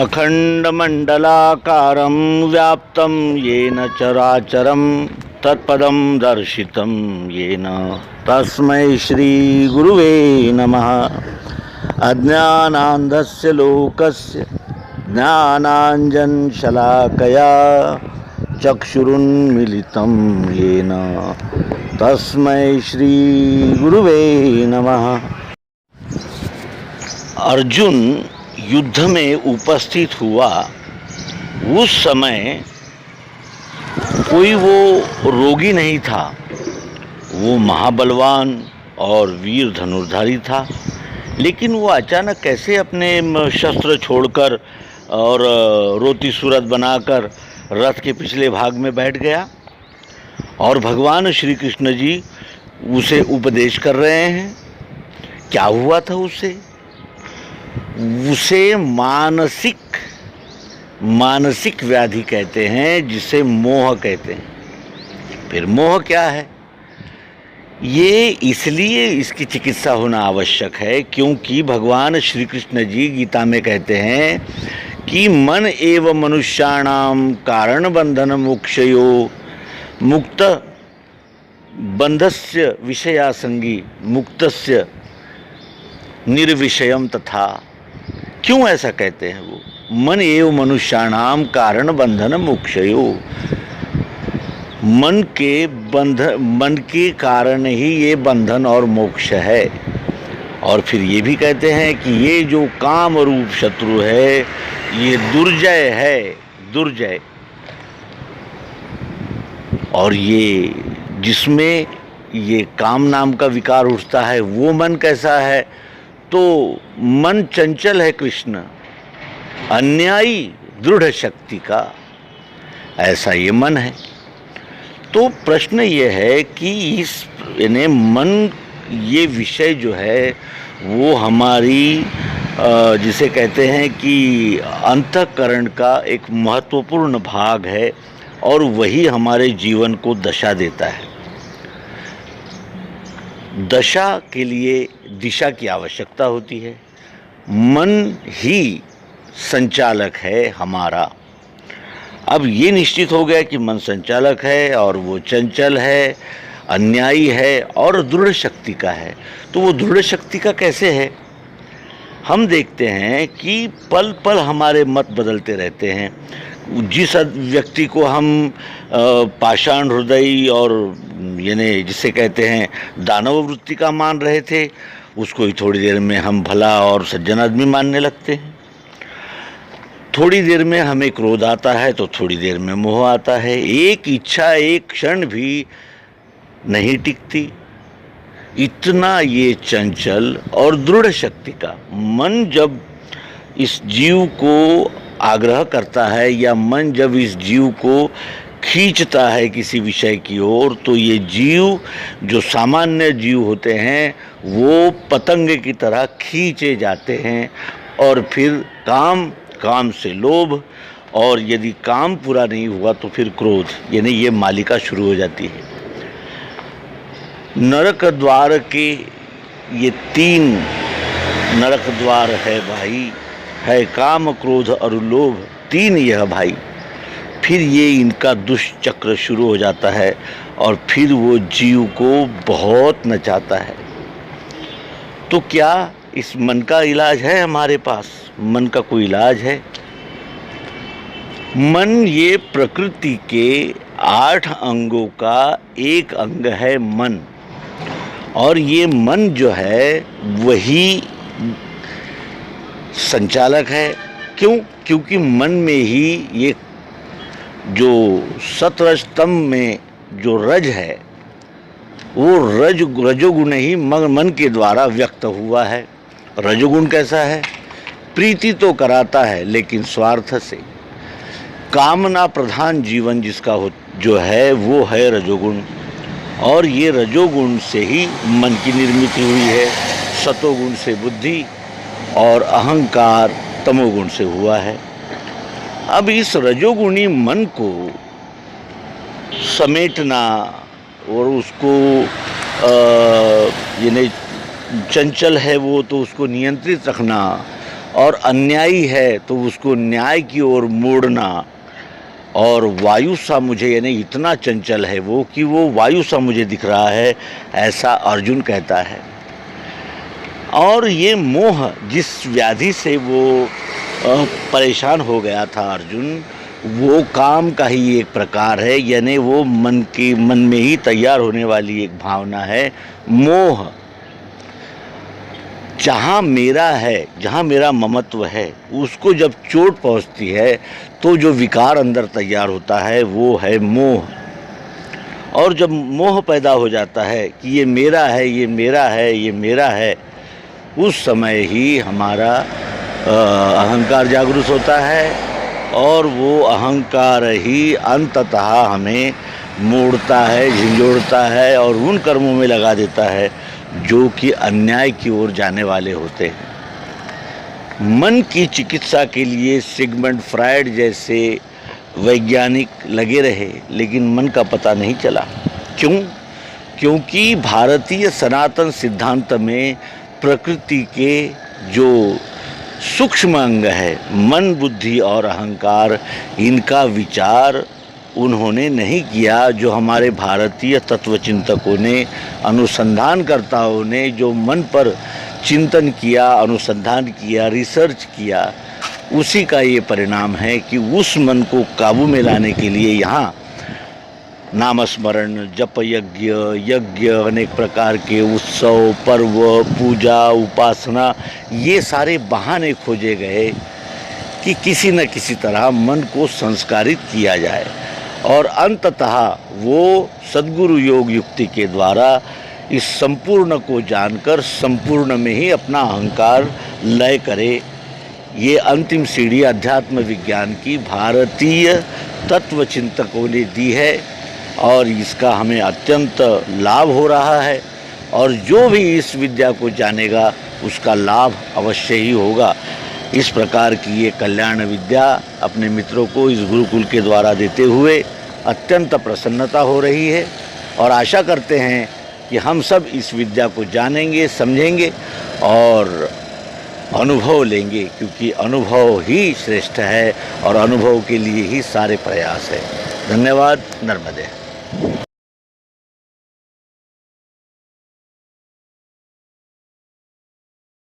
अखंडमंडलाकारं व्याप्तं येन चराचरं तत्पदं दर्शितं येन तस्मै श्रीगुरुवे नमः। अज्ञानान्धस्य लोकस्य ज्ञानाञ्जनशलाकया चक्षुरुन्मीलितं येन तस्मै श्रीगुरुवे नमः। अर्जुन युद्ध में उपस्थित हुआ उस समय कोई वो रोगी नहीं था। वो महाबलवान और वीर धनुर्धारी था, लेकिन वो अचानक कैसे अपने शस्त्र छोड़कर और रोती सूरत बनाकर रथ के पिछले भाग में बैठ गया और भगवान श्री कृष्ण जी उसे उपदेश कर रहे हैं। क्या हुआ था उसे मानसिक व्याधि कहते हैं, जिसे मोह कहते हैं। फिर मोह क्या है? ये इसलिए इसकी चिकित्सा होना आवश्यक है क्योंकि भगवान श्री कृष्ण जी गीता में कहते हैं कि मन एव मनुष्याणाम कारण बंधन मोक्षयो मुक्त बंधस्य विषयासंगी मुक्तस्य निर्विषयम तथा। क्यों ऐसा कहते हैं? वो मन एव मनुष्याणाम कारण बंधन मोक्षयो, मन के कारण ही ये बंधन और मोक्ष है। और फिर ये भी कहते हैं कि ये जो काम रूप शत्रु है ये दुर्जय है, दुर्जय। और ये जिसमें ये काम नाम का विकार उठता है वो मन कैसा है? तो मन चंचल है कृष्ण, अन्यायी दृढ़ शक्ति का, ऐसा ये मन है। तो प्रश्न ये है कि इस मन ये विषय जो है वो हमारी जिसे कहते हैं कि अंतःकरण का एक महत्वपूर्ण भाग है और वही हमारे जीवन को दशा देता है। दशा के लिए दिशा की आवश्यकता होती है। मन ही संचालक है हमारा। अब ये निश्चित हो गया कि मन संचालक है और वो चंचल है, अन्यायी है और दृढ़ शक्ति का है। तो वो दृढ़ शक्ति का कैसे है? हम देखते हैं कि पल पल हमारे मत बदलते रहते हैं। जिस व्यक्ति को हम पाषाण हृदय और यानी जिसे कहते हैं दानव वृत्ति का मान रहे थे, उसको ही थोड़ी देर में हम भला और सज्जन आदमी मानने लगते हैं। थोड़ी देर में हमें क्रोध आता है तो थोड़ी देर में मोह आता है। एक इच्छा एक क्षण भी नहीं टिकती। इतना ये चंचल और दृढ़ शक्ति का मन जब इस जीव को आग्रह करता है या मन जब इस जीव को खींचता है किसी विषय की ओर, तो ये जीव जो सामान्य जीव होते हैं वो पतंग की तरह खींचे जाते हैं और फिर काम से लोभ, और यदि काम पूरा नहीं हुआ तो फिर क्रोध, यानी ये मालिका शुरू हो जाती है। नरक द्वार के ये 3 नरक द्वार है भाई, है काम क्रोध और लोभ, 3 यह भाई। फिर ये इनका दुष्चक्र शुरू हो जाता है और फिर वो जीव को बहुत नचाता है। तो क्या इस मन का इलाज है हमारे पास? मन का कोई इलाज है? मन ये प्रकृति के 8 अंगों का एक अंग है मन। और ये मन जो है वही संचालक है। क्यों? क्योंकि मन में ही ये जो सतरजतम में जो रज है वो रजोगुण ही मन के द्वारा व्यक्त हुआ है। रजोगुण कैसा है? प्रीति तो कराता है लेकिन स्वार्थ से। कामना प्रधान जीवन जिसका जो है वो है रजोगुण। और ये रजोगुण से ही मन की निर्मित हुई है। सतोगुण से बुद्धि और अहंकार तमोगुण से हुआ है। अब इस रजोगुणी मन को समेटना और उसको यानी चंचल है वो तो उसको नियंत्रित रखना और अन्यायी है तो उसको न्याय की ओर मोड़ना। और वायु सा मुझे, यानी इतना चंचल है वो कि वो वायु सा मुझे दिख रहा है, ऐसा अर्जुन कहता है। और ये मोह, जिस व्याधि से वो परेशान हो गया था अर्जुन, वो काम का ही एक प्रकार है, यानी वो मन में ही तैयार होने वाली एक भावना है, मोह। जहाँ मेरा है, जहाँ मेरा ममत्व है, उसको जब चोट पहुँचती है तो जो विकार अंदर तैयार होता है वो है मोह। और जब मोह पैदा हो जाता है कि ये मेरा है, ये मेरा है, ये मेरा है, उस समय ही हमारा अहंकार जागृत होता है और वो अहंकार ही अंततः हमें मोड़ता है, झिंझोड़ता है और उन कर्मों में लगा देता है जो कि अन्याय की ओर जाने वाले होते हैं। मन की चिकित्सा के लिए सिगमंड फ्रायड जैसे वैज्ञानिक लगे रहे, लेकिन मन का पता नहीं चला। क्यों? क्योंकि भारतीय सनातन सिद्धांत में प्रकृति के जो सूक्ष्म अंग है, मन, बुद्धि और अहंकार, इनका विचार उन्होंने नहीं किया। जो हमारे भारतीय तत्वचिंतकों ने, अनुसंधानकर्ताओं ने जो मन पर चिंतन किया, अनुसंधान किया, रिसर्च किया, उसी का ये परिणाम है कि उस मन को काबू में लाने के लिए यहाँ नामस्मरण, जप यज्ञ, अनेक प्रकार के उत्सव, पर्व, पूजा, उपासना, ये सारे बहाने खोजे गए कि किसी न किसी तरह मन को संस्कारित किया जाए। और अंततः वो सद्गुरु योग युक्ति के द्वारा इस संपूर्ण को जानकर संपूर्ण में ही अपना अहंकार लय करे। ये अंतिम सीढ़ी अध्यात्म विज्ञान की भारतीय तत्वचिंतकों ने दी है और इसका हमें अत्यंत लाभ हो रहा है। और जो भी इस विद्या को जानेगा उसका लाभ अवश्य ही होगा। इस प्रकार की ये कल्याण विद्या अपने मित्रों को इस गुरुकुल के द्वारा देते हुए अत्यंत प्रसन्नता हो रही है और आशा करते हैं कि हम सब इस विद्या को जानेंगे, समझेंगे और अनुभव लेंगे, क्योंकि अनुभव ही श्रेष्ठ है और अनुभव के लिए ही सारे प्रयास है। धन्यवाद। नर्मदे।